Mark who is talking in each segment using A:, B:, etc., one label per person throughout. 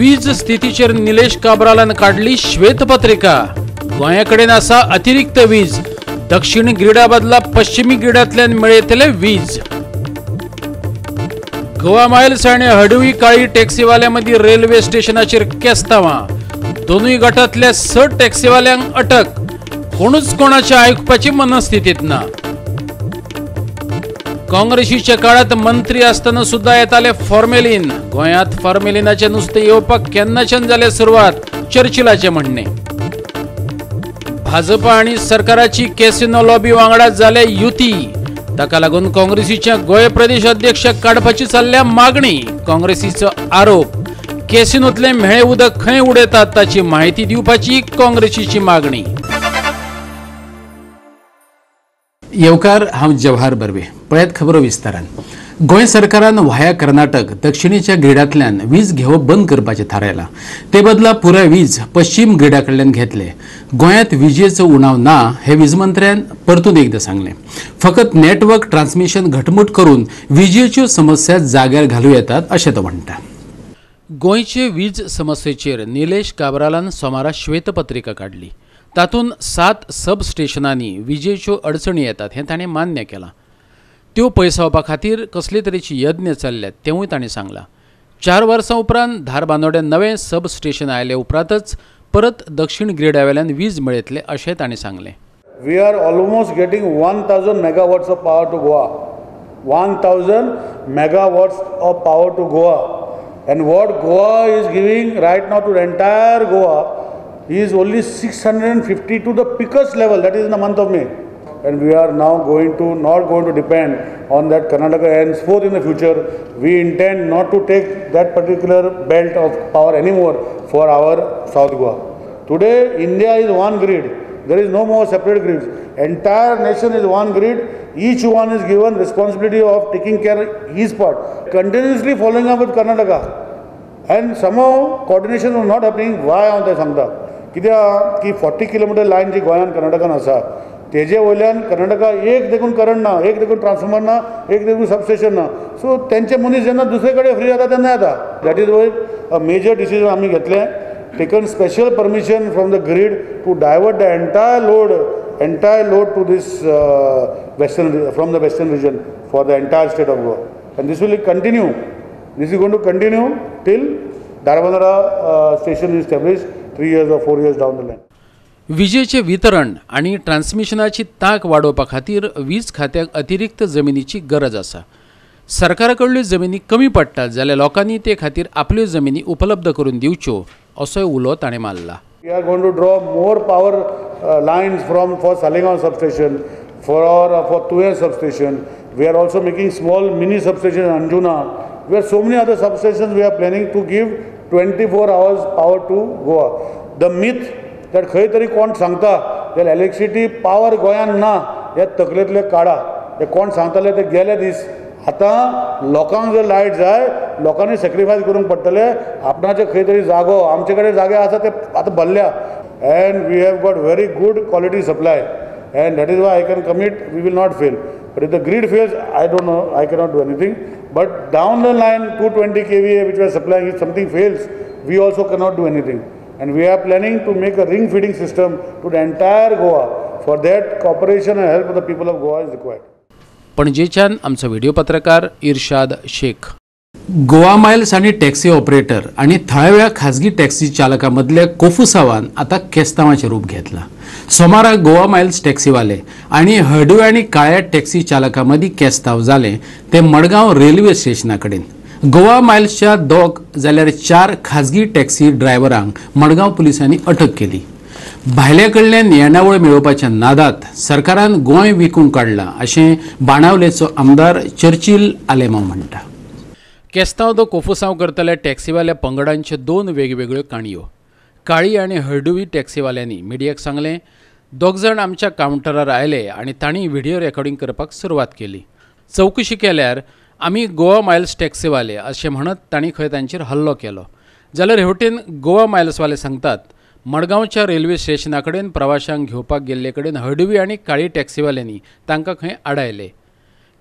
A: वीज स्थितीचेर निलेश काब्रालान काढली श्वेतपत्रिका। गोंयाकडेन आसा अतिरिक्त वीज, दक्षिण ग्रीडा बदला पश्चिमी ग्रीडांतल्यान मेळयतले वीज। गोवा मायल्स आनी हडवी काळी टॅक्सीवाल्या मदीं रेल्वे स्टेशनाचेर केस्तांवां। दोनूय गटांतल्या 6 टॅक्सीवाल्यांक अटक। कोणूच कोणाचे आयकुपाची मनस्थितीत ना। काँग्रेसीच्या काळात मंत्री आसतना सुद्धा येताले फॉर्मेलिन। गोंयांत फॉर्मेलिनाचे नुस्तें येवपाक केन्नाच्यान जाले सुरवात, चर्चिलाचे म्हणणे। भाजप आणि सरकाराची कॅसिनो लॉबी वांगडा जाले युती। ताका लागून काँग्रेसीच्या गोंय प्रदेश अध्यक्षाक काडपाची चल्ल्या मागणी। काँग्रेसीचो आरोप, कॅसिनोतले म्हेळे उदक खंय उडयतात ताची माहिती दिवपाची काँग्रेसीची मागणी।
B: येवकार, हांव जवाहर बर्वे। पळयात खबरो विस्तारान। गोंय सरकारान व्हाया कर्नाटक दक्षिणेच्या ग्रीडांतल्यान वीज घेवप बंद करपाचें थारायलां। ते बदला पुराय वीज पश्चिम ग्रीडा कडल्यान घेतले। गोंयांत विजेचो उणाव ना हे वीजमंत्र्यान परतून एकदां सांगलें। फकत नेटवर्क ट्रान्समिशन घटमूट करून विजेच्यो समस्या जाग्यार घालूं येतात अशें तो म्हणटा।
A: गोंयचे वीज समस्येचेर निलेश काब्रालान सोमारा श्वेतपत्रिका काढली। तातूंत 7 सब स्टेशनांनी विजेच्यो अडचणी येतात हें ताणें मान्य केलां। त्यो पयसावपा खातीर कसले तरेची यत्न चल्ल्यात तेंवूय ताणें सांगलां। 4 वर्सां उपरांत धारबांदोड्यात नवें सब स्टेशन आयले उपरांतच परत दक्षिण ग्रीडावेल्यान वीज मेळयतले अशें ताणें सांगलें।
C: We are almost getting 1000 megawatts of power to Goa. 1000 megawatts of power to Goa. And what Goa is giving right now to the entire Goa is only 650 to the peakest level, that is in the month of May. And we are now not going to depend on that Karnataka henceforth in the future. We intend not to take that particular belt of power anymore for our South Goa. Today India is one grid. There is no more separate grids. Entire nation is one grid. Each one is given responsibility of taking care of his part. Continuously following up with Karnataka. And somehow coordination is not happening. Why on the Sangha? कित्याक की 40 kilometre lion जी गोंयान कर्नाटकान आसा तेजे वयल्यान कर्नाटका एक देखून current ना, एक देखून ट्रान्सफॉर्मर ना, एक देखून सबस्टेशन ना। सो तेंचे मनीस जेन्ना दुसरे कडेन फ्री जाता तेन्ना येता। That is why a major decision आमी घेतलें। Taken special permission from the grid to divert the entire load to this from the western region for the entire state of Goa. And this will continue. This is going to continue till Dharbandora station is established 3 years or 4 years down the line.
A: विजेचे वितरण आणि ट्रान्समिशनाची तांक वाडोवपा खातीर वीज खात्याक अतिरिक्त जमिनीची गरज आसा। सरकाराकडल्यो जमिनी कमी पडटात जाल्यार लोकांनी ते खातीर आपल्यो जमिनी उपलब्ध करून दिवच्यो असोय उलो ताणें मारला।
C: We are going to draw more power lines for Salegaon substation, for Tuer substation. We are also making small mini substation in Anjuna. We have so many other substations we are planning to give 24 hours power to Goa. The myth that खंय तरी कोण सांगता जाल्यार electricity power गोंयान ना हे तकलेंतले काडा। हे कोण सांगताले ते गेले दीस। आतां लोकांक जर लायट जाय लोकांनी सॅक्रिफायस करूंक पडटले। आपणाचे खंय तरी जागो आमचे कडेन जागे आसा ते आतां भरल्या। And we have got very good quality supply and that is why I can commit we will not fail. But if the grid fails, I don't know, I cannot do anything. But down the line, 220 kVA which we are supplying, if something fails, we also cannot do anything. And we are planning to make a ring feeding system to the entire Goa. For that, cooperation and help of the people of Goa is required.
A: पणजेच्यान आमचो video पत्रकार इर्शाद Shaikh.
B: Goa Miles आणि taxi operator आणि थळाव्या खाजगी taxi चालकां मदले कोफुसावान आता केस्तांवाचें रूप घेतलां। सोमारा गोवा मायल्स टॅक्सीवाले आणि हळडुवे आणि काळ्या टॅक्सी चालकां मदीं केस्तांव जालें ते मडगांव रेल्वे स्टेशना कडेन। गोवा मायल्सच्या 2 जाल्यार 4 खाजगी टॅक्सी ड्रायव्हरांक मडगांव पुलिसांनी अटक केली। भायल्या कडल्यान येणावळ मेळोवपाच्या नादात सरकारान गोंय विकूंक काडलां अशें बाणावलेचो आमदार चर्चिल आलेमांव म्हणटा।
A: केस्तांव दो कोफुसांव करतल्या टॅक्सीवाल्या पंगडांच्यो 2 वेगवेगळ्यो काणयो। काळी आनी हळडुवी टॅक्सीवाल्यांनी मिडियाक सांगलें, 2 जाण आमच्या कावंटरार आयले आनी तांणी व्हिडिओ रेकॉर्डिंग करपाक सुरवात केली। चवकशी केल्यार आमी गोवा मायल्स टॅक्सीवाले अशें म्हणत तांणी खंय तांचेर हल्लो केलो। जाल्यार हेवटेन गोवा मायल्सवाले सांगतात, मडगांवच्या रेल्वे स्टेशना कडेन प्रवाशांक घेवपाक गेल्ले कडेन हळडुवी आनी काळी टॅक्सीवाल्यांनी तांकां खंय आडायले।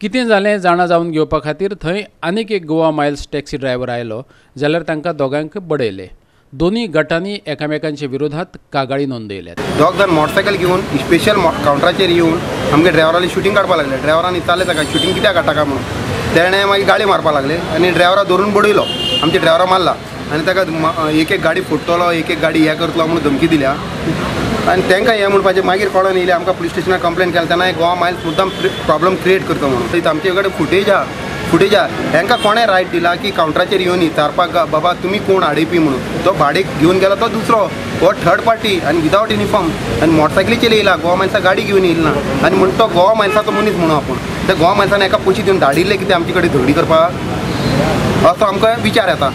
A: कितें जालें जाणा जावन घेवपा खातीर थंय आनीक एक गोवा मायल्स टॅक्सी ड्रायव्हर आयलो जाल्यार तांकां दोगांक बडयले. दोन्ही गटांनी एकामेकांच्या विरोधात कागाळी नोंदयल्यात.
D: दोग जाण मोटरसायकल घेवन स्पेशल कावंटराचेर येवन आमगे ड्रायव्हराली शूटिंग काडपाक लागले. ड्रायव्हरान विचारलें ताका शूटिंग कित्याक काडटा काय म्हणून. तेणें मागीर गाडी मारपाक लागले आनी ड्रायव्हरा धरून बडयलो. आमच्या ड्रायव्हरा मारला आनी ताका एक गाडी फोडटलो एक गाडी हें करतलो म्हणून धमकी दिल्या. आनी तांकां हें म्हणपाचें मागीर कळोन येयलें आमकां पुलीस स्टेशनार कंप्लेन केल्या तेन्ना गोवा मायल्स मुद्दाम प्रॉब्लम क्रिएट करता म्हणून. आमचे कडेन फुटेज आहा हांकां कोणें रायट दिला की कावंटराचेर येवन विचारपाक बाबा तुमी कोण आडयपी म्हणून. तो भाडेक घेवन गेलो तो दुसरो हो थर्ड पार्टी आनी विदावट युनिफॉर्म आनी मोटरसायकलीचेर येयला. गोवा मायल्सा गाडी घेवन येयला ना आनी म्हणटा तो गोवा मायल्साचो मनीस म्हणून आपूण. त्या गोवा मायल्सान एका पयशे दिवन धाडिल्ले कितें आमचे कडेन झगडी करपाक असो आमकां विचार येता.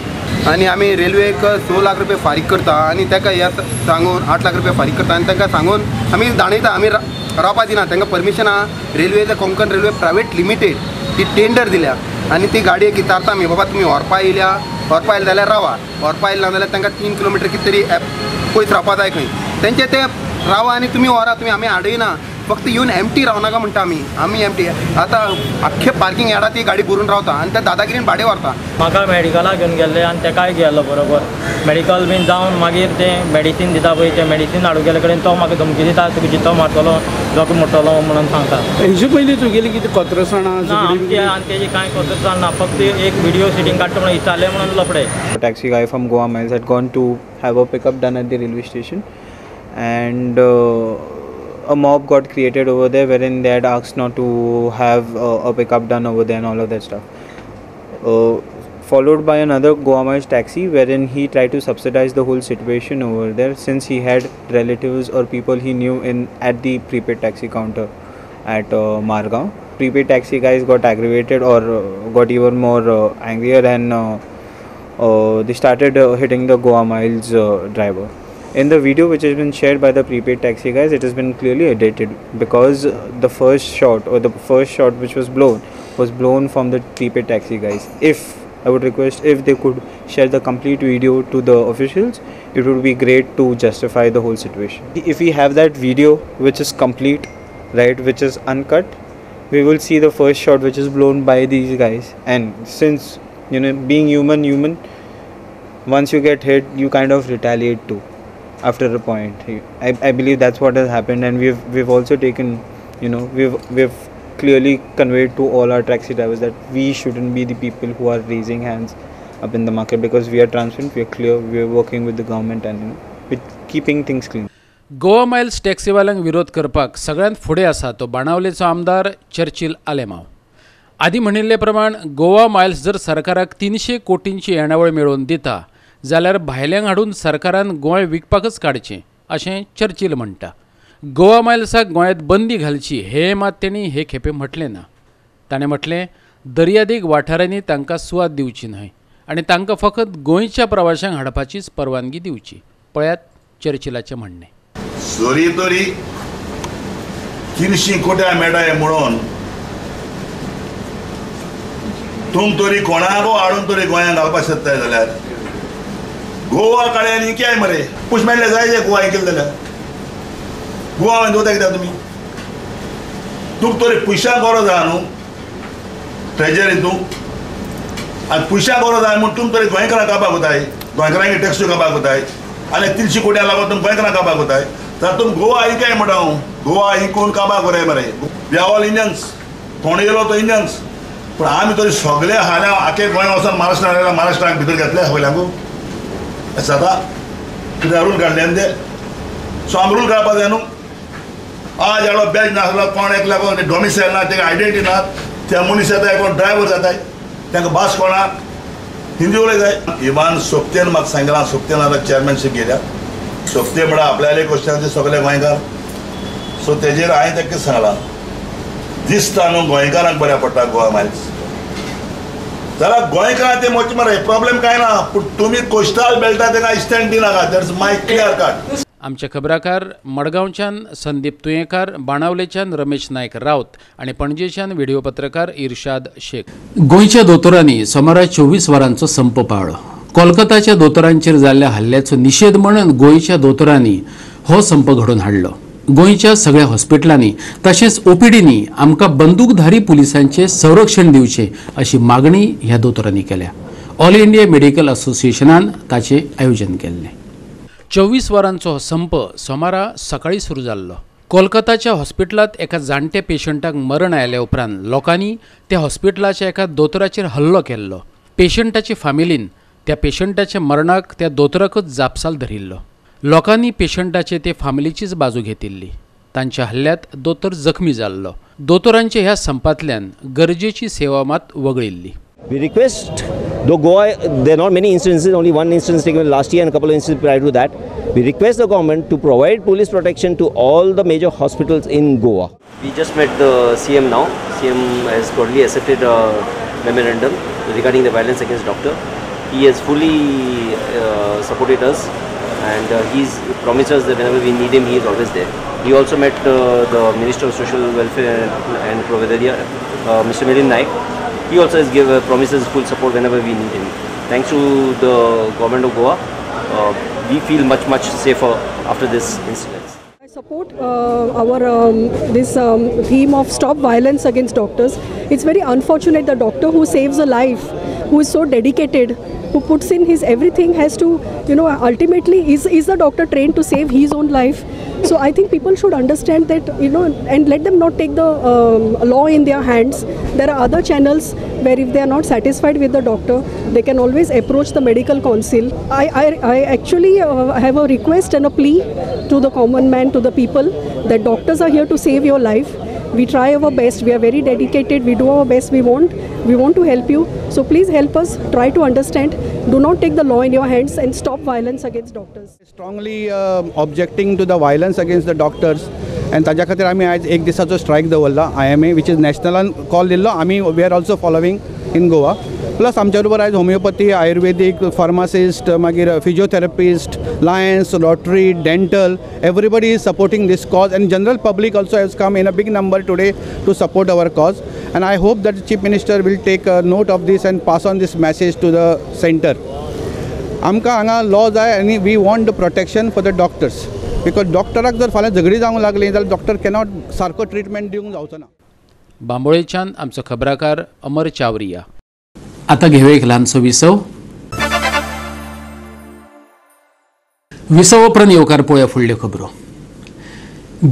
D: आनी आमी रेल्वेक 6 लाख रुपया फारीक करता आनी ताका हे सांगून 8 लाख रुपया फारीक करता आनी तांकां सांगून आमी दाणयता. आमी रावपा दिना. तांकां परमिशन आहा. Railway Konkan railway private limited ती टेंडर दिल्या आनी ती गाडयेक विचारता आमी बाबा तुमी व्हरपा येयल्या जाल्यार रावा. व्हरपा येयला ना जाल्यार तांकां 3 किलोमिटर कितें तरी पयस रावपा जाय खंय. तेंचे ते रावा आनी तुमी व्हरा. तुमी आमी आडयना. फक्त येवन एमटी रावनाका म्हणटा आमी एमटी. आतां आख्खे पार्किंग यार्डात ती गाडी भरून रावता आनी त्या दादागिरीन भाडें व्हरता.
E: म्हाका मेडिकला घेवन गेल्ले आनी तेकाय गेलो बरोबर. मेडिकल बीन जावन मागीर ते मेडिसीन दिता पळय ते मेडिसीन हाडूंक गेले कडेन तो म्हाका धमकी दिता तुका जितो मारतलो जोक मोडटलो म्हणून सांगता.
F: हेजे पयलीं तुगेली कितें कत्रसाणां
E: ना आनी तेजी कांय कतरसाण ना. फक्त एक व्हिडिओ शूटिंग काडटा म्हणून विचारलें म्हणून लफडे.
G: Taxi guy from Goa Miles had gone to have a pickup done at the railway station, and a mob got created over there wherein they had asked not to have a pickup done over there and all of that stuff. Followed by another Goa Miles taxi wherein he tried to subsidize the whole situation over there since he had relatives or people he knew at the prepaid taxi counter at Margaon. Prepaid taxi guys got aggravated or got even more angrier and they started hitting the Goa Miles driver. In the video which has been shared by the prepaid taxi guys, it has been clearly edited because the first shot which was blown from the prepaid taxi guys. I would request if they could share the complete video to the officials, it would be great to justify the whole situation. If we have that video which is complete, right, which is uncut, we will see the first shot which is blown by these guys. And since being human, once you get hit, you kind of retaliate too. After a point, I believe that's what has happened, and we've also taken, we've clearly conveyed to all our taxi drivers that we shouldn't be the people who are raising hands up in the market because we are transparent, we are clear, we are working with the government and with keeping things clean.
A: Goa Miles टॅक्सीवाल्यांक विरोध करपाक सगळ्यांत फुडें आसा तो बाणावलेचो आमदार चर्चिल आलेमांव. आदी म्हणिल्ले प्रमाण गोवा मायल्स जर सरकाराक 300 कोटींची येणावळ मेळोवन दिता जाल्यार भायल्यांक हाडून सरकारान गोंय विकपाकच काडचें अशें चर्चिल म्हणटा. गोवा मायल्साक गोंयांत बंदी घालची हे मात तेणी हे खेपे म्हटलें ना. ताणें म्हटलें दर्यादेग वाठारांनी तांकां सुवात दिवची न्हय आनी तांकां फकत गोंयच्या प्रवाशांक हाडपाचीच परवानगी दिवची. पळयात चर्चिलाचें म्हणणें.
H: जोरी तोरी 300 कोट्या मेळटाय म्हणून तुम तरी कोणाको हाडून तरी गोंयांत घालपाक सोदताय जाल्यार गोवा काळ्यांनी काय मरे पुश मेळ्ळे जाय गोवा केलें जाल्यार गोवा दोता कित्याक तुमी तुका तरी पयशां गरज आहा न्हू ट्रेजरींतूं आनी पयशां गरज आहा म्हूण तुमी तरी गोंयकारांक काबार कोताय गोंयकारांक टॅक्सी काबार कोताय आनी 300 कोट्या लागून तुमी गोंयकारांक काबार कोताय जाल्यार तुमी गोवा ही काय म्हणटा हांव गोवा ही कोण काबार कोराय मरे वी आर ऑल इंडियन्स कोण येयलो तो इंडियन्स पूण आमी तरी सगळे हाल्या आखे गोंय वचून महाराष्ट्राक भितर घेतले पयल्यांकू जाता कित्याक रूल काडले आनी ते सो आमी रूल काडपाक जाय न्हू. आज हाडो बॅग नासलो कोण एकल्याको डॉमिसायल ना तेका आयडेंटिटी ना त्या मनीस येताय कोण ड्रायव्हर जाताय तांकां भास कोणा हिंदी उलय जाय. इवन सोपतेन म्हाका सांगलां सोपतेन आतां चॅरमॅनशीप गेल्या सोपते म्हणल्यार आपल्याले क्वेश्चनाचे सगळे गोंयकार सो तेजेर हांवें ताका कितें सांगलां दिसता न्हू गोंयकारांक बऱ्या पडटा गोवा मायल्स जाल्यार गोंयकारां ते मोचे मरे प्रॉब्लेम कांय ना पूण तुमी कोस्टल बेल्टा ताका इस्टँड दिनाका दॅट्स माय क्लियर कट.
A: आमचे खबराकार मडगांवच्यान संदीप तुयेंकार, बाणावलेच्यान रमेश नायक रावत आणि पणजेच्यान व्हिडिओ पत्रकार इर्शाद शेख.
B: गोंयच्या दोतोरांनी सोमारा 24 वरांचो संप पाळ्ळो. कोलकाताच्या दोतोरांचेर जाल्ल्या हल्ल्याचो निशेध म्हणून गोंयच्या दोतोरांनी हो संप घडोवन हाडलो. गोंयच्या सगळ्या हॉस्पिटलांनी तशेंच ओपीडींनी आमकां बंदूकधारी पुलिसांचे संरक्षण दिवचें अशी मागणी ह्या दोतोरांनी केल्या. ऑल इंडिया मेडिकल असोसिएशनान ताचें आयोजन केल्लें.
A: 24 वरांचो हो संप सोमारा सकाळी सुरू जाल्लो. कोलकाताच्या हॉस्पिटलांत एका जाणट्या पेशंटाक मरण आयल्या उपरांत लोकांनी त्या हॉस्पिटलाच्या एका दोतोराचेर हल्लो केल्लो. पेशंटाचे फामिलीन त्या पेशंटाच्या मरणाक त्या दोतोराकूच जापसाल धरिल्लो. लोकांनी पेशंटाचे ते फामिलीचीच बाजू घेतिल्ली. तांच्या हल्ल्यांत दोतोर जखमी जाल्लो. दोतोरांच्या ह्या संपांतल्यान गरजेची सेवा मात वगळिल्ली.
I: We request, though Goa, there are not many instances, only one instance taken last year and a couple of instances prior to that. We request the government to provide police protection to all the major hospitals in Goa.
J: We just met the CM now. CM has totally accepted a memorandum regarding the violence against doctor. He has fully supported us and he's promised us that whenever we need him, he is always there. We also met the Minister of Social Welfare and Providencia, Mr. Milind Naik. He also has promises full support whenever we need him. Thanks to the government of Goa, we feel much safer after this incident.
K: I support this theme of stop violence against doctors. It's very unfortunate the doctor who saves a life, who is so dedicated, who puts in his everything, has to, ultimately is the doctor trained to save his own life. So I think people should understand that, and let them not take the law in their hands. There are other channels where if they are not satisfied with the doctor, they can always approach the medical council. I actually have a request and a plea to the common man, to the people, that doctors are here to save your life. We try our best. We are very dedicated. We do our best. We want to help you. So please help us. Try to understand. Do not take the law in your hands and stop violence against doctors.
F: Strongly objecting to the violence against the doctors. And ताज्या खातीर आमी आज एक दिसाचो strike दवरला. IMA, which is national call दिल्लो. आमी we are also following in Goa. Plus आमच्या बरोबर आज होमिओपॅथी, आयुर्वेदिक, फार्मासिस्ट, मागीर physiotherapist, Lions, Rotary, dental, everybody is supporting this cause, and general public also has come in a big number today to support our cause. And I hope that the Chief Minister will take a note of this and pass on this message to the center. आमकां हांगा law जाय आनी we want the protection for the doctors, because डॉक्टराक जर फाल्यां झगडी जावंक लागली जाल्यार डॉक्टर कॅनॉट सारको ट्रिटमेंट दिवंक जावचो ना.
A: बांबोळेच्यान आमचो खबराकार अमर चावरिया.
B: आता घेऊया एक ल्हानसो विसव. विसव उपरांत येवकार पळोवया फुडल्यो खबरो.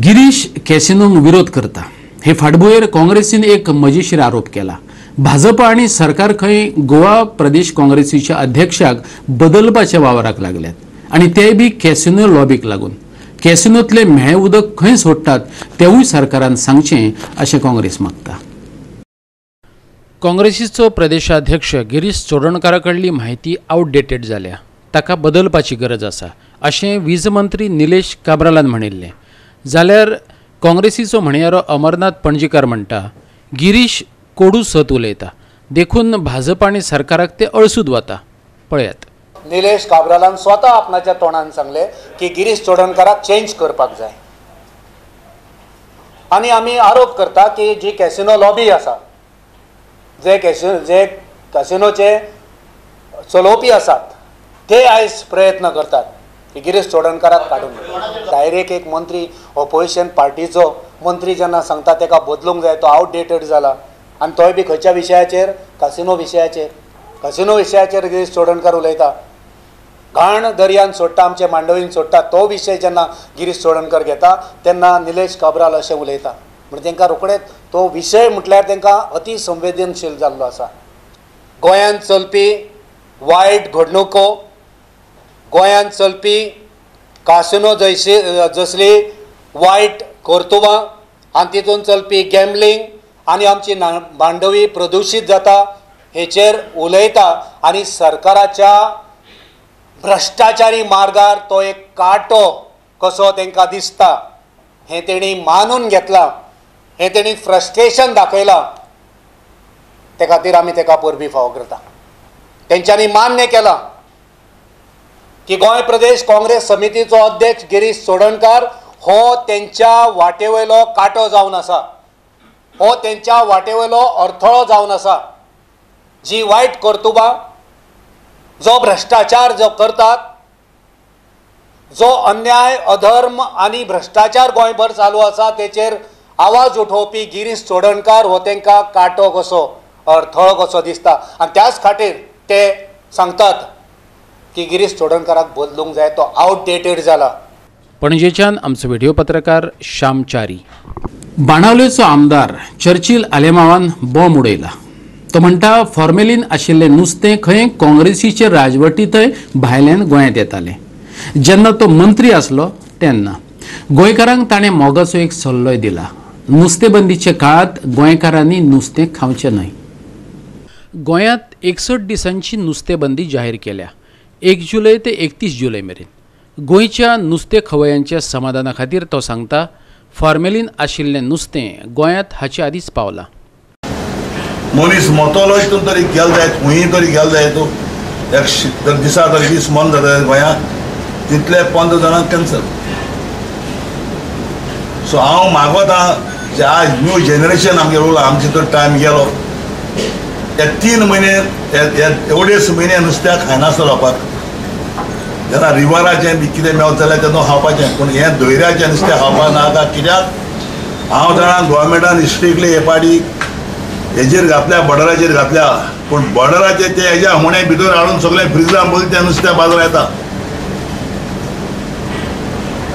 B: गिरीश कॅसिनोक विरोध करता हे फाटभुंयेर काँग्रेसीन एक मजेशीर आरोप केला. भाजप आनी सरकार खंय गोवा प्रदेश काँग्रेसीच्या अध्यक्षाक बदलपाच्या वावराक लागल्यात आनी तेय बी कॅसिनो लॉबीक लागून. कॅसिनोतले म्हेळे उदक खंय सोडटात तेवूय सरकारान सांगचें अशें काँग्रेस मागता.
A: काँग्रेसीचो प्रदेशाध्यक्ष गिरीश चोडणकारा कडली म्हायती आउटडेटेड जाल्या. ताका बदलपाची गरज आसा अशें वीज मंत्री निलेश काब्रालान म्हणिल्लें. जाल्यार काँग्रेसीचो म्हणयारो अमरनाथ पणजीकार म्हणटा गिरीश कोडू सत उलयता, देखून भाजप आनी सरकाराक ते अळसूद वता. पळयात.
L: निलेश काब्रालान स्वता आपणाच्या तोंडान सांगले की गिरीश चोडणकाराक चेंज करपाक जाय. आनी आमी आरोप करता की जी कॅसिनो लॉबी आसा, जे कॅसिनोचे चलोवपी आसात, ते आयज प्रयत्न करतात की गिरीश चोडणकाराक काडून. डायरेक्ट एक मंत्री ऑपोजिशन पार्टीचो मंत्री जेन्ना सांगता तेका बदलूंक जाय, तो आउटडेटेड जाला. आनी तोय बी खंयच्या विशयाचेर? कॅसिनो विशयाचेर गिरीश चोडणकार उलयता. घाण दर्यान सोडटा, आमचे मांडवीन सोडटा, तो विशय जेन्ना गिरीश चोडणकर घेता तेन्ना निलेश काब्राल अशें उलयता. म्हणजे तांकां रोखडेच तो विशय म्हटल्यार तांकां अति संवेदनशील जाल्लो आसा. गोंयांत चलपी वायट घडणुको, गोंयांत चलपी कासिनो जसली वायट कर्तुवां आनी तितून चलपी गॅमलिंग आनी आमची मांडवी प्रदुशीत जाता हेचेर उलयता. आनी सरकाराच्या भ्रश्टाचारी मार्गार तो एक कांटो कसो तांकां दिसता हें तेणी मानून घेतलां, हें तेणी फ्रस्ट्रेशन दाखयलां. ते खातीर आमी ताका परबी फावो करता. तेंच्यांनी मान्य केलां की गोंय प्रदेश काँग्रेस समितीचो अध्यक्ष गिरीश चोडणकार हो तेंच्या वाटेवयलो कांटो जावन आसा, हो तेंच्या वाटेवयलो अडथळो जावन आसा. जी वायट कर्तुबां, जो भ्रश्टाचार जो करतात जो अन्याय अधर्म आणि भ्रष्टाचार गोंयभर चालू आसा तेचेर आवाज उठोवपी गिरीश चोडणकार हो तांकां काटो कसो अडथळो कसो दिसता आनी त्याच खातीर ते सांगतात की गिरीश चोडणकाराक बदलूंक जाय, तो आउटडेटेड जाला.
A: पणजेच्यान आमचो व्हिडिओ पत्रकार श्याम च्यारी.
B: बाणावलेचो आमदार चर्चिल आलेमावान बॉम्ब उडयला. तो म्हणटा फॉर्मेलिन आशिल्लें नुस्तें खंय काँग्रेसीचे राजवटींतय भायल्यान गोंयांत येतालें. जेन्ना तो मंत्री आसलो तेन्ना गोंयकारांक ताणें मोगाचो एक सल्लोय दिला. नुस्तेंबंदीच्या काळात गोंयकारांनी नुस्तें खावचें न्हय.
A: गोंयांत 61 दिसांची नुस्तेंबंदी जाहीर केल्या. 1 जुलय ते 31 जुलय मेरेन. गोंयच्या नुस्तें खवयांच्या समाधाना खातीर तो सांगता फॉर्मेलिन आशिल्लें नुस्तें गोंयांत हाचे आदींच पावलां.
H: मनीस मोतलो हितून तरी गेल जाय, खंयी तरी गेल जाय, तो एक दिसा तरी 20 मन जाता गोंयांत, तितले 15 जाणांक कॅन्सर. सो हांव मागोता जे आज न्यू जेनरेशन आमगे उरला, आमचे तो टायम गेलो, हे 3 म्हयने एवढेच म्हयने नुस्त्याक खायनासलो लोकांक. जेन्ना रिवराचें बी कितें मेवता जाल्यार तेन्ना खावपाचें, पूण हें धोयऱ्याचें नुस्तें खावपाक नाका. कित्याक हांव जाणा गोवोरमेंटान स्ट्रिक्टली हे पाडी हेजेर घातल्या, बॉर्डराचेर घातल्या, पूण बॉर्डराचेर ते हेज्या हुणे भितर हाडून सगळें फ्रिजान बंद तें नुस्तें बाजार येता,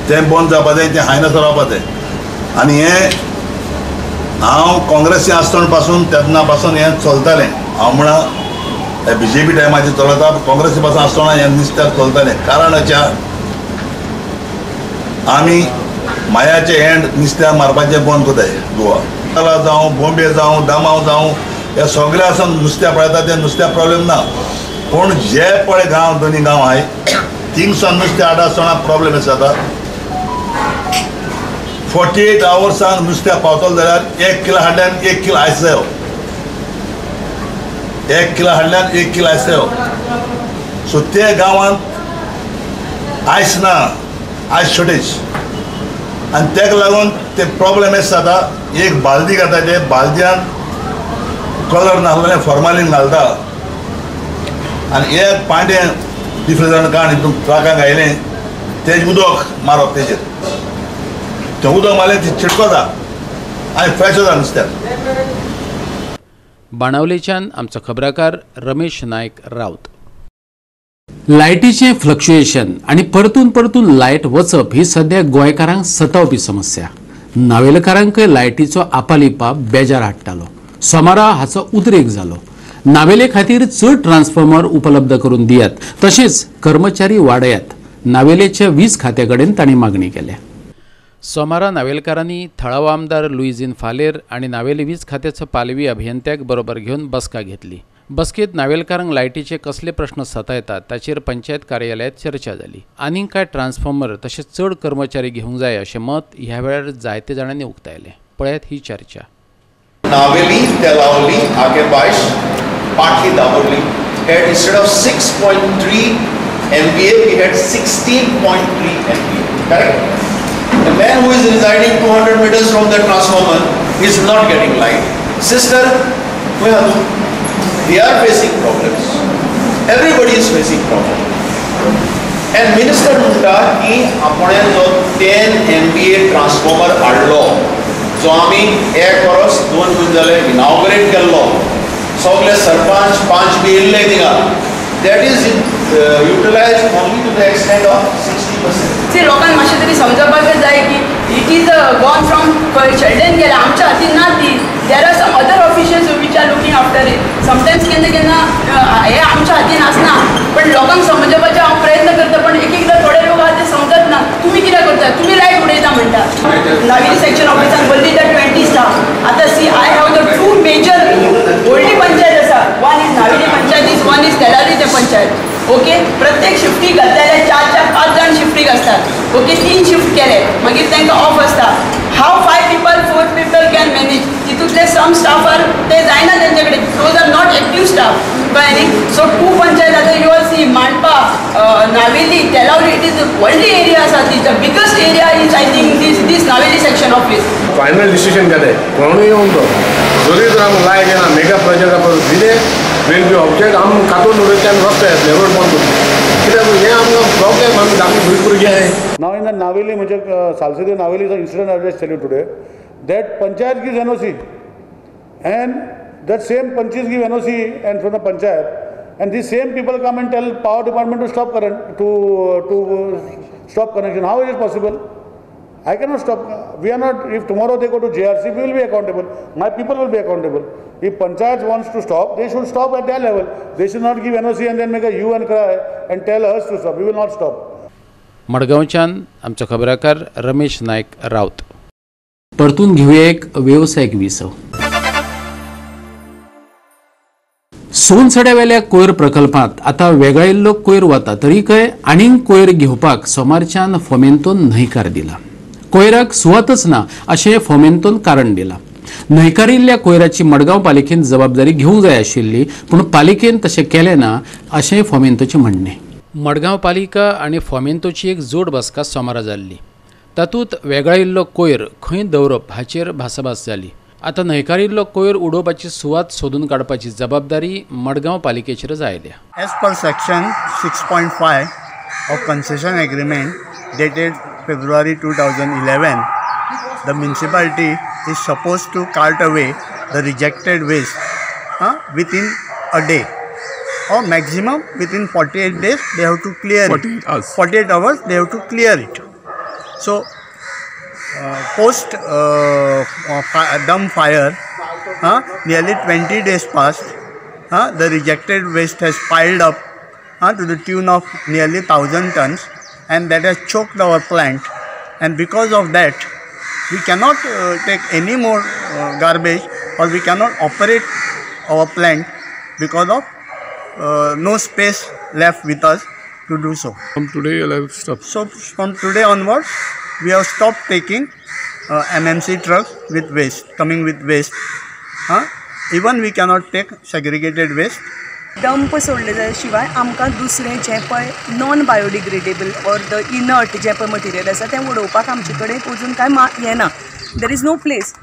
H: तें बंद जावपा जाय, तें खायनासलो रावपा जाय. आनी हें हांव काँग्रेसी आसतना पासून तेन्ना पासून हें चलतालें. हांव म्हणा BJP टायमाचेर चलता, काँग्रेसी पासून आसतना हें नुस्त्याक चलतालें. कारणाच्या आमी मायाचे एंड नुस्त्याक मारपाचें बंद कोताय. गोवा जावं, बॉम्बे जावं, दामाव जावं, हे सगळे आसून नुस्त्या पळयता तें नुस्त्या प्रॉब्लेम ना. पूण जे पळय गांव, दोनी गांव आहाय थिंगसान नुस्तें हाडटा आसतना प्रॉब्लेम जाता. 48 आवर्सांक नुस्त्या पावतलो जाल्यार 1 किलो हाडल्यान 1 किलो आयस जायो, 1 किलो हाडल्यान 1 किलो आयस जायो. सो ते गांवांत आयस ना, आयस शॉर्टेज, आनी तेका लागून ते प्रॉब्लेम एस जाता. एक बालदी घालता, ते बालद्यान कलर नासलेलें फॉर्मालीन घालता आनी एक पांटें डिफ्रिजरान काडून हितून ट्राकाक घायलें, तेजें उदक मारप, तेजेर तें उदक मारलें ती चिटको जा आनी फ्रेश जाता नुस्त्याक.
A: बाणावलेच्यान आमचो खबराकार रमेश नायक रावत.
B: लायटीचें फ्लक्च्युएशन आनी परतून परतून लायट वचप ही सध्या गोंयकारांक सतावपी समस्या. नावेलकारांकय लायटीचो आपालिपाप बेजार हाडटालो. सोमारा हाचो उद्रेक जालो. नावेले खातीर चड ट्रान्सफॉर्मर उपलब्ध करून दियात, तशेंच कर्मचारी वाडयात. नावेलेच्या वीज खात्या कडेन तांणी मागणी केल्या.
A: सोमारा नावेलकारांनी थळावो आमदार लुईझीन फालेर आनी नावेली वीज खात्याचो पालवी अभियंत्याक बरोबर घेवन बसका घेतली. बसकेत नावेलकारांक लायटीचे कसले प्रश्न सतायतात ताचेर पंचायत कार्यालयात चर्चा जाली. आनीक काय ट्रान्सफॉर्मर तशेंच चड कर्मचारी घेवंक जाय अशें मत ह्या वेळार जायते जाणांनी उक्तायलें. पळयात ही चर्चा.
M: नावेली, तेलावली, आगेबाश, पाटली, दाबोर्ली had instead of 6.3 MVA we had 16.3 MVA, correct? The man who is residing 200 meters from the transformer is not getting light. Sister, they are facing problems. Everybody is facing problems. And minister म्हणटा की आपण जो 10 MVA transformer हाडलो, जो आमी 1 वर्स 2 म्हयने जाले इनॉग्रेट केल्लो, सगळे सरपंच 5 बी येयल्ले थिंगा, that is utilized only to the extent of 60%.
N: See, लोकांक मातशें तरी समजपाक जाय की it is gone from children गेला, आमच्या हातीन ना ती. There are some other officials which are looking after it. Sometimes केन्ना हे आमच्या हातीन आसना, पण लोकांक समजपाचे हांव प्रयत्न करता, पण एक एकदां थोडे लोक आहा ते समजत ना. तुमी कितें करता, तुमी लायट उडयता म्हणटा. नावेली सेक्शन ऑफिसान बल्ली द 20 स्टाफ. आतां see I have the 2 major व्हडली पंचायत आसा. One is Navelim panchayat, one is Telari ते पंचायत. ओके, प्रत्येक शिफ्टीक घातलेले 4-5 जाण शिफ्टीक असतात. ओके, 3 शिफ्ट केले मागीर तांकां ऑफ आसता. How 5 people 4 people can manage. तितूंतले सम स्टाफ आर ते जायना तेंचे कडेन, those are not active staff. कळ्ळें न्ही. सो 2 पंचायत आतां you are see Mandopa, Navelim, Telaulim, it is व्हडली एरिया आसा. ती the biggest area is I think this Navelim section office.
O: Final decision केलें कोणूय येवन तो जरी जर आमकां लायट येना मेगा प्रोजेक्ट आपण दिले विल बी ऑब्जेक्ट आमी कातून उडयतले आनी रस्ते येतले रोड बंद करतले कित्याक हें आमकां प्रॉब्लेम आमी धाकटे भुरगे आहाय.
C: Now in the Naveli, Salsidi Naveli is an incident I will just tell you today, that Panchayat gives NOC and that same Panchis give NOC and from the Panchayat, and these same people come and tell power department to stop current, to stop connection. How is it possible? I cannot stop. We are not, if tomorrow they go to JRC, we will be accountable. My people will be accountable. If Panchayat wants to stop, they should stop at their level. They should not give NOC and then make a hue and cry and tell us to stop. We will not stop.
A: मडगांवच्यान आमचो खबराकार रमेश नायक रावत.
B: परतून घेऊया एक व्यावसायिक विसव. सोनसड्यावेल्या कोयर प्रकल्पात आता वेगळिल्लो कोयर वता तरीकय आनीक कोयर घेवपाक सोमारच्यान फोमेंतोन न्हयकार दिला. कोयराक सुवातच ना अशें फोमेंतोन कारण दिला. न्हयकारिल्ल्या कोयराची मडगांव पालिकेन जबाबदारी घेवंक जाय आशिल्ली पूण पालिकेन तशें केलें ना अशें फोमेंतोचें म्हणणें.
A: मडगांव पालिका आणि फोमेंतोची एक जोड बसका सोमारा जाल्ली. तातूंत वेगळिल्लो कोयर खंय दवरप हाचेर भासाभास जाली. आता न्हयकारिल्लो कोयर उडोवपाची सुवात सोदून काडपाची जबाबदारी मडगांव पालिकेचेर आयल्या.
P: As per section 6.5 of concession agreement dated February 2011, the municipality is supposed to cart away the rejected waste within a day, or maximum within 48 days they have to clear 48 hours they have to clear it. So post dump fire, nearly 20 days passed. The rejected waste has piled up to the tune of nearly 1,000 tons, and that has choked our plant, and because of that we cannot take any more garbage, or we cannot operate our plant because of no space left with us to do so.
Q: From today you'll have stopped.
P: So from today onwards we have stopped taking MMC trucks with waste, coming with waste. Even we cannot take segregated waste.
N: Dump सोडले जाल्या शिवाय आमकां दुसरें जें पळय non biodegradable or the inert जें पळय material आसा तें उडोवपाक आमचे कडेन अजून कांय हें ना. There is no place.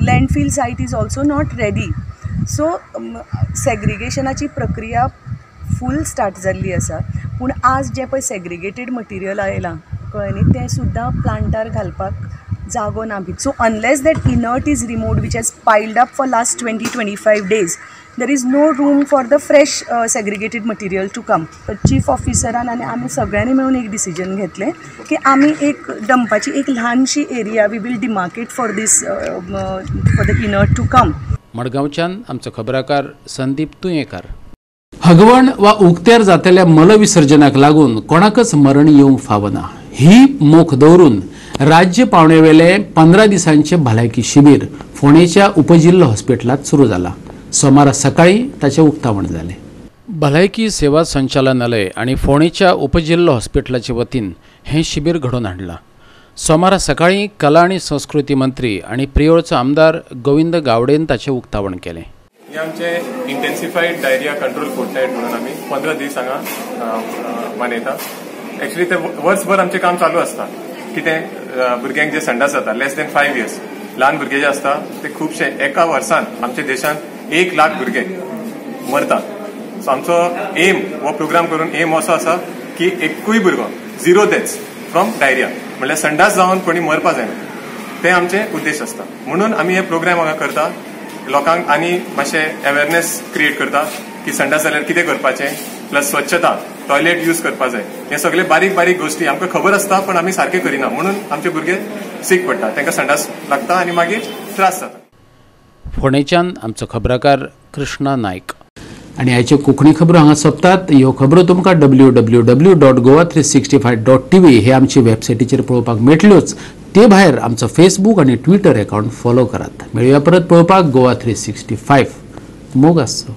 N: Landfill site is also not ready. So सेग्रिगेशनाची प्रक्रिया फूल स्टार्ट जाल्ली आसा, पूण आज जें पळय सेग्रिगेटेड मटिरियल आयलां कळ्ळें न्ही, तें सुद्दां प्लांटार घालपाक जागो ना बी. So unless that inert is removed which has piled up for last 20-25 days, there is no room for the fresh segregated material to come. Chief ऑफिसरान आनी आमी सगळ्यांनी मेळून एक डिसिजन घेतलें की आमी एक डंपाची एक ल्हानशी area we will demarcate for this for the inert to come.
A: मडगांवच्यान आमचो खबराकार संदीप तुयेकार.
B: हगवण वा उक्त्यार जातल्या मलविसर्जनाक लागून कोणाकच मरण येवंक फावना ही मोख दवरून राज्य पावण्यावेले 15 दिसांचे भलायकी शिबीर फोंडेच्या उपजिल्लो हॉस्पिटलात सुरू जाला. सोमारा सकाळी ताचे उक्तावण जाले.
A: भलायकी सेवा संचालनालय आणि फोंडेच्या उपजिल्लो हॉस्पिटलाचे वतीन हे शिबीर घडोवन हाडलां. सोमारा सकाळी कला आणि संस्कृती मंत्री आणि प्रियोळचो आमदार गोविंद गावडेन ताचे उक्तावण केलें.
Q: हे आमचे इंटेन्सिफाईड डायरिया कंट्रोल फोर्टनायट म्हणून आमी 15 दीस हांगा मनयता. एक्चुअली ते वर्सभर आमचें काम चालू आसता. कितें भुरग्यांक जे संडास जाता लेस दॅन 5 years ल्हान भुरगे जे आसता ते खुबशे एका वर्सान आमच्या देशांत 1 लाख भुरगे मरतात. सो आमचो एम हो प्रोग्राम करून एम असो आसा की एकूय भुरगो 0 deaths फ्रॉम डायरिया म्हणल्यार संडास जावन कोणी मरपा जायना, ते आमचे उद्देश आसता. म्हणून आमी हे प्रोग्राम हांगा करता. लोकांक आनी मातशें अवेरनेस क्रिएट करता की संडास जाल्यार कितें करपाचें, प्लस स्वच्छता, टॉयलेट यूज करपा जाय. हे सगळे बारीक बारीक गोश्टी आमकां खबर आसता पण आमी सारके करिना, म्हणून आमचे भुरगे सीक पडटा, तांकां संडास लागता आनी मागीर त्रास जाता.
A: फोंडेच्यान आमचो खबराकार कृष्णा नायक.
B: आणि आयच्यो कोंकणी खबरो हांगा सोंपतात. ह्यो खबरो तुमकां www.goa365.tv हे आमचे वेबसायटीचेर पळोवपाक मेळटल्योच. ते भायर आमचो फेसबूक आनी ट्विटर अकाउंट फॉलो करात. मेळुया परत पळोवपाक गोवा 365. मोग आसचो.